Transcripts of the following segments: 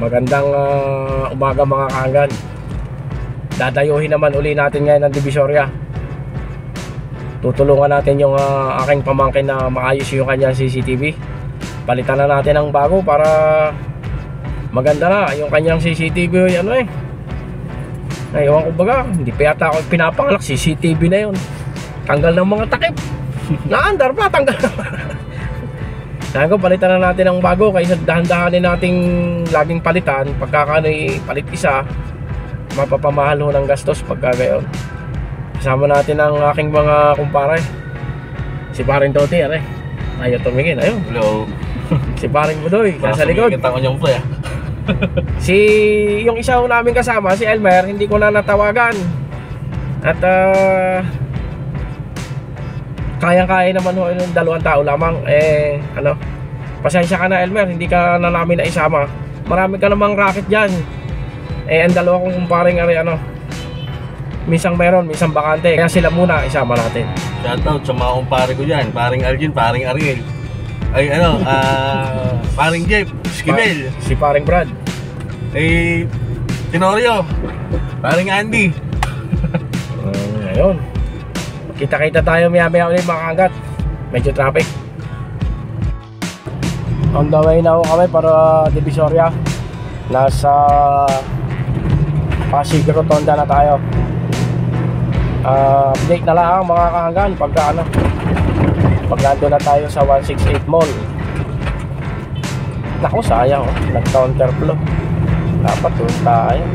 Magandang umaga mga kaanggan. Dadayuhin naman uli natin ngayon ng Divisoria. Tutulungan natin yung aking pamangkin na maayos yung kanyang CCTV. Palitan na natin ang bago para maganda na yung kanyang CCTV. Ano eh, ewan ko baga, hindi pa yata ako pinapangalak. CCTV na yun, tanggal ng mga takip. Naandar pa, tanggal. Sabi ko, palitan na natin ang bago. Kaysa dahan-dahanin nating laging palitan. Pagkakano'y palit isa, mapapamahal ho ng gastos pagka gayon. Kasama natin ang aking mga kumpare. Si Paring Toti, ayaw tumingin, ayun. Hello. Si Paring Budoy, nasa likod. Kita ko niyong play. Si yung isa ho namin kasama, si Elmer, hindi ko na natawagan. At kayang-kaya naman ho yung 2 tao lamang. Pasensya ka na Elmer, hindi ka na namin naisama. Marami ka namang racket dyan. Ang 2 kong kumpareng minsang meron, minsang bakante. Kaya sila muna isama natin. Shoutout sa mga kumpare ko dyan. Paring Algin, paring Ariel. Ay paring Jeff, Skibel. Si Paring Brad. Tenorio. Paring Andy. Ngayon, kita-kita tayo maya-maya ulit mga kaanggat. Medyo traffic. On the way na ho kami para Divisoria. Nasa Pasig Rotonda na tayo. Update na lang mga kaanggan pagka pag nandun na tayo sa 168 Mall. Naku, sayang nag-counterflow. Dapat doon tayo.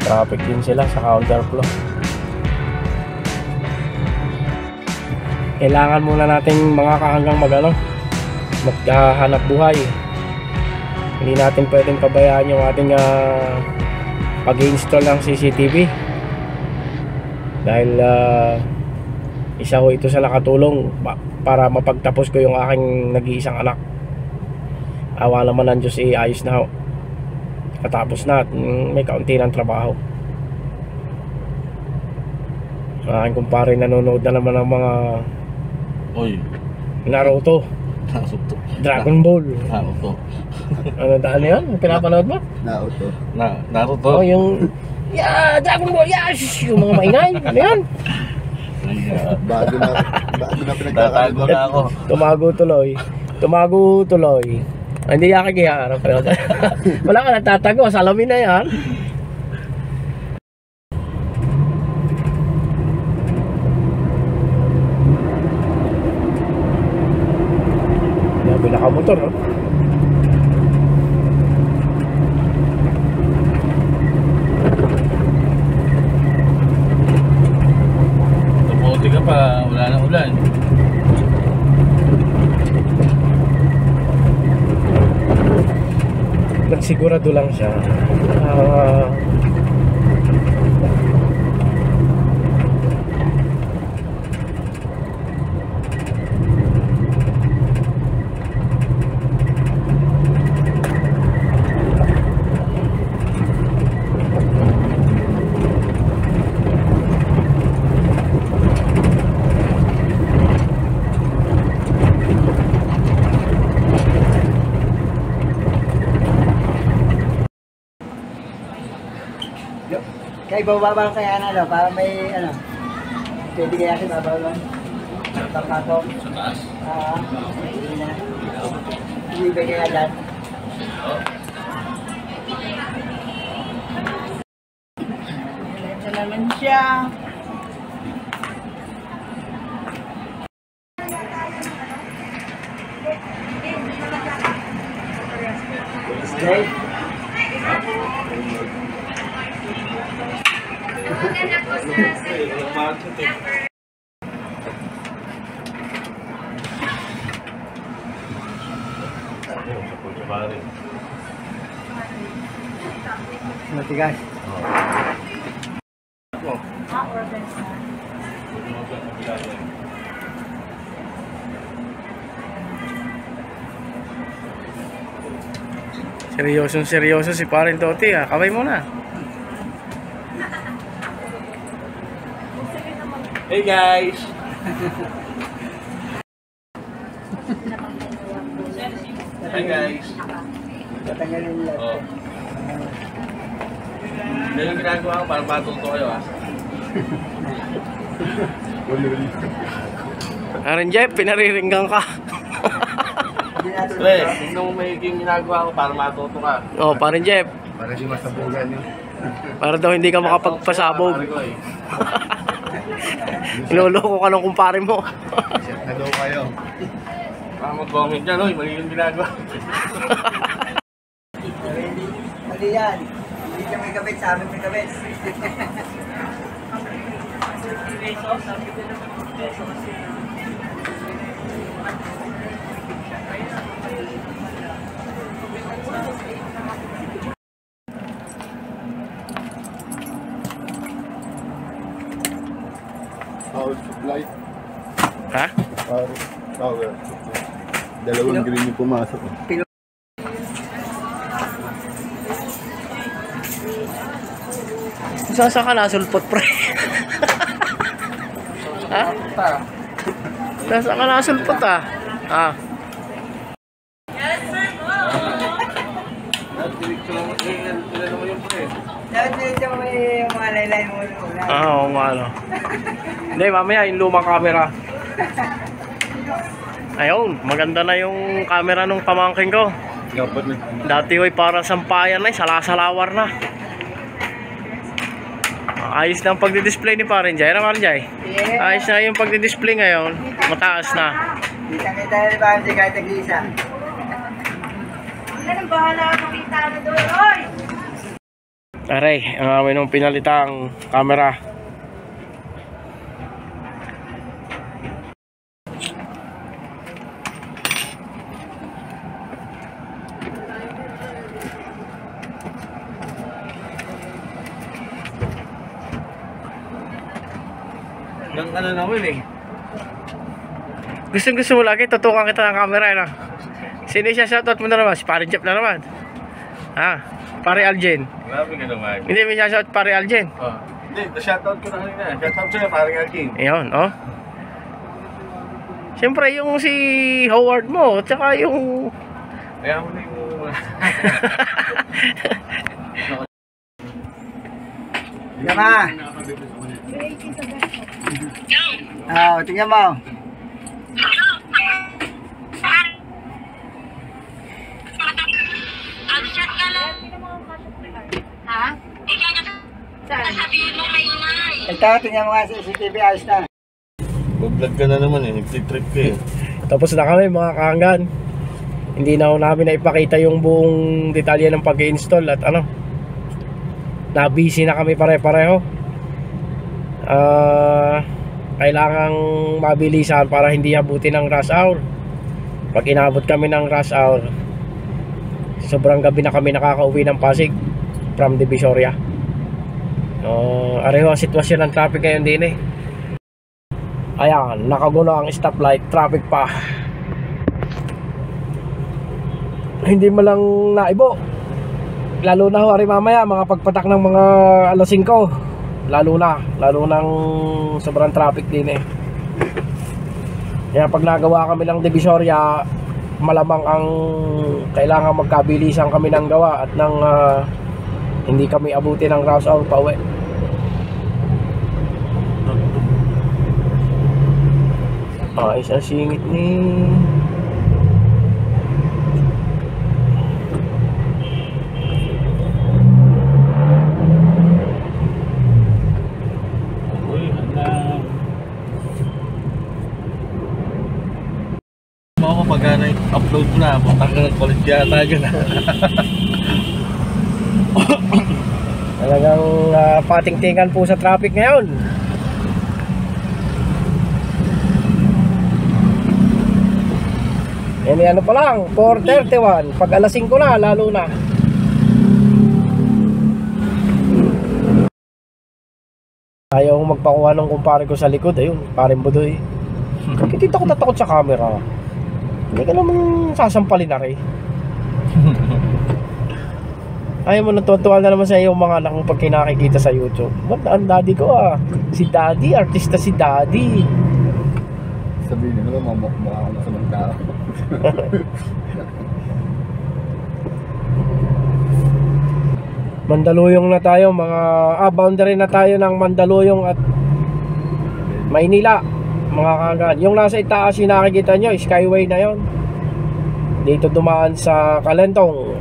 Traffic din sila sa counterflow. Kailangan muna nating mga kahanggang maghanap buhay. Hindi natin pwedeng pabayaan yung ating pag-install ng CCTV. Dahil isa ho ito sa nakatulong para mapagtapos ko yung aking nag-iisang anak. Awa naman ng Diyos, ayos na ho. Katapos na, may kaunti ng trabaho. Aking kumpare nanonood na naman ng mga Naruto, Dragon Ball. Ano daan yan? Pinapanood mo? Naruto. Oh, yung Dragon Ball, yung mga maingay. Ano yan? Bago na pinagkakaroon na ako. Tumago tuloy. Hindi yan kakiharap. Wala ka natatago, salamin na yan. Nakamotor, no? Tumuti ka pa, wala na ulan. Nagsigurado lang siya. Kaya bababa kaya para may pwede kaya kasi bababa pagkato hindi ba kaya dyan ito naman siya okay. Matigas. Seryosong-seryoso si Paring Toti, Kaway mo na. Hey guys! Hi guys! Tatanggalin nila. Oh. Yan yung ginagawa ko para matuto kayo ha. Aaron Jeff, pinariringgan ka. Hindi natin Pre, tingnan mo may ginagawa ko para matuto ka. Oh, parin Jeff. Para di masabugan yun. Para daw hindi ka makapagpasabog. Pare ko eh. Niloloko ka ng kumpare mo. Set na daw kayo. Baka mag-comment dyan, oy, mali yung ginagawa. Mali yan. Hindi ka may kabit, sa amin may kabit. Power supply. Ha? Power supply. Dalawang green yung pumasok. Saan ka nasulpot, pre? Ha? Saan ka nasulpot, ah? Ah. Tinanong mo yung pre. Dapat nilita mo yung mga laylay mo una. Oo nga, ano. Hindi, mamaya yung lumang camera. Ayun, maganda na yung camera nung pamangkin ko. Dapat na. Dati hoy para sampayan na, salasalawar na. Ayos na ang pagdi-display ni Parin Jay. Ano Parin Jay? Yeah. Ayos na yung pagdi-display ngayon. Mataas na. Kita-kita na ba si kahit nag-iisa? Wala nang bahala ka makita na doon, oy! Aray, ang amin nung pinalitang camera. Yung ano naman eh. Gusto mo lagi, tutukan kita ng camera, ano? Sino siya shoutout mo na naman? Si Parin Jeff na naman. Ha? Pare Aljen. Grabe ka naman. Hindi, may shoutout Pare Aljen. Oh. Hindi, shoutout ko na kanina. Shoutout sa'yo, parang Alkin. Ayun, oh. Siyempre, yung si Howard mo, tsaka yung... Kaya mo na yung... Tama! Oo, tingnan mo. Chat ka lang. Ha? Sasabihin mo may inay. Ito, tingnan mo nga sa CCTV, ayos na. Mag-vlog ka na naman eh. Nag-trip ka eh. Tapos na kami mga kahanggan. Hindi na namin na ipakita yung buong detalye ng pag-install at ano. Na-busy na kami pare-pareho. Kailangang mabilisan para hindi abutin ng rush hour. Pag inabot kami ng rush hour, sobrang gabi na kami nakakauwi ng Pasig from Divisoria. Areho ang sitwasyon ng traffic ngayon din eh. Ayan, nakagulo ang stoplight, traffic pa. Hindi mo lang naibo. Lalo na ho, ari mamaya, mga pagpatak ng mga alas 5. Lalo nang sobrang traffic din eh. Kaya pag nagawa kami ng Divisoria, malamang ang kailangan magkabilisan kami ng gawa at ng hindi kami abutin ng rush hour pa uwi. Ayos ang singit ni... Uy, anak. Ako pag upload mo na, punta ka ng college yata dyan. Talagang patingtingan po sa traffic ngayon. Ano pa lang, 4:31. Pag alas 5 na, lalo na. Ayaw magpakuha ng kumpare ko sa likod. Ayun, parin Budoy. Bakit dito ako tatakot sa camera? Hindi ka naman sasampalin na rin. Ayaw mo, natutuwa na naman sa iyo mga anak mo pag kinakikita sa YouTube. Ba't ang daddy ko si daddy, artista si daddy. Sabihin nyo naman, mukha ako sa mga tao. Mandaluyong na tayo mga boundary na tayo ng Mandaluyong at Maynila mga kaanggan. Yung nasa itaas yung nakikita nyo, skyway na yon. Dito dumaan sa Kalentong.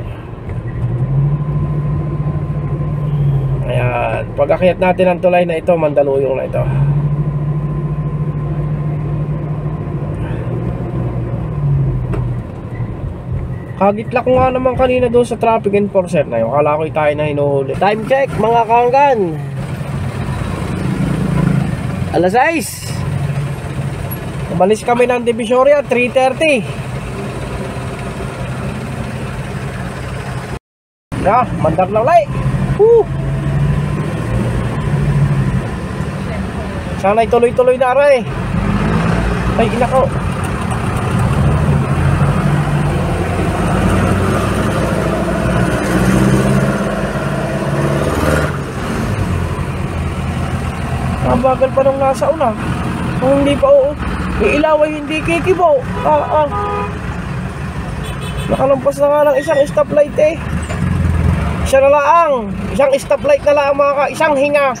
Ayan, pag akyat natin ang tulay na ito, Mandaluyong na ito. Kagitla ko nga naman kanina doon sa traffic enforcer na yun. Akala ko tayo na hinuhuli. Time check mga kaanggan. Alas 6. Umalis kami ng Divisoria 3:30. Mandar na ulay. Sana'y tuloy-tuloy na aray. Ay inako. Bagal pa nung nasa una. Kung hindi pa iilaw ay hindi kikibo. Nakalampas na nga ng isang stoplight eh. Isa na lang. Isang stoplight na lang mga isang hinga.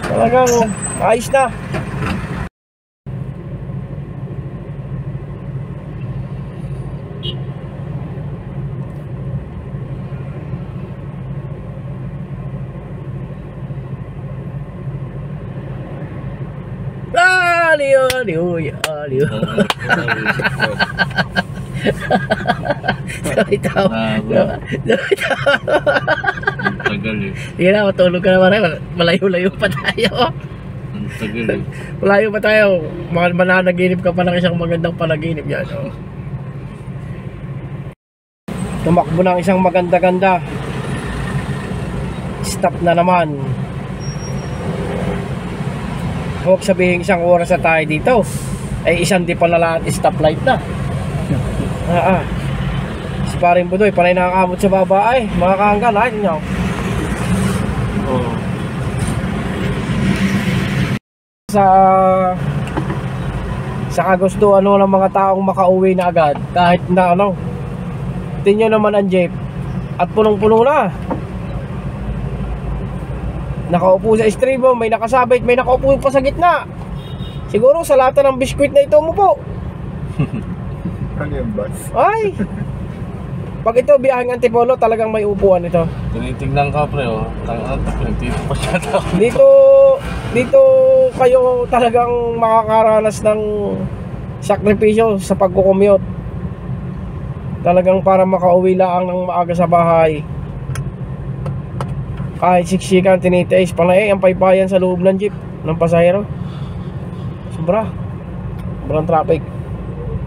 Talagang ayos na. Aliyo. Tawa. Tagal eh. Sige na, matulog ka na rin. Malayo-layo pa tayo. Tagal eh. Malayo pa tayo. Mananaginip ka pa ng isang magandang panaginip yan. Tumakbo ng isang maganda-ganda. Stop na naman. Huwag sabihin isang oras na tayo dito. Ay isang di pala lahat stoplight na. Si paring Budoy, panay nakakamot sa baba ay. Mga kaanggan, ay nyo. Sa kagustuhan ng mga taong makauwi na agad. Kahit na tingnan naman ang jeep. At punong-puno na. Nakaupo sa estribo, may nakasabit, may nakaupo pa sa gitna. Siguro sa lata ng biskwit na ito mo po. Ano yung bus? Ay! Pag ito biyaheng Antipolo, talagang may upuan ito. Tinitingnan ka pre dito pa siya daw. Dito kayo talagang makakaranas ng sakripisyo sa pagkukommute. Talagang para makauwi lang ng maaga sa bahay. Kahit siksikan, tinitiis, panay ang paypayan sa loob ng jeep ng pasahero. Sobrang traffic.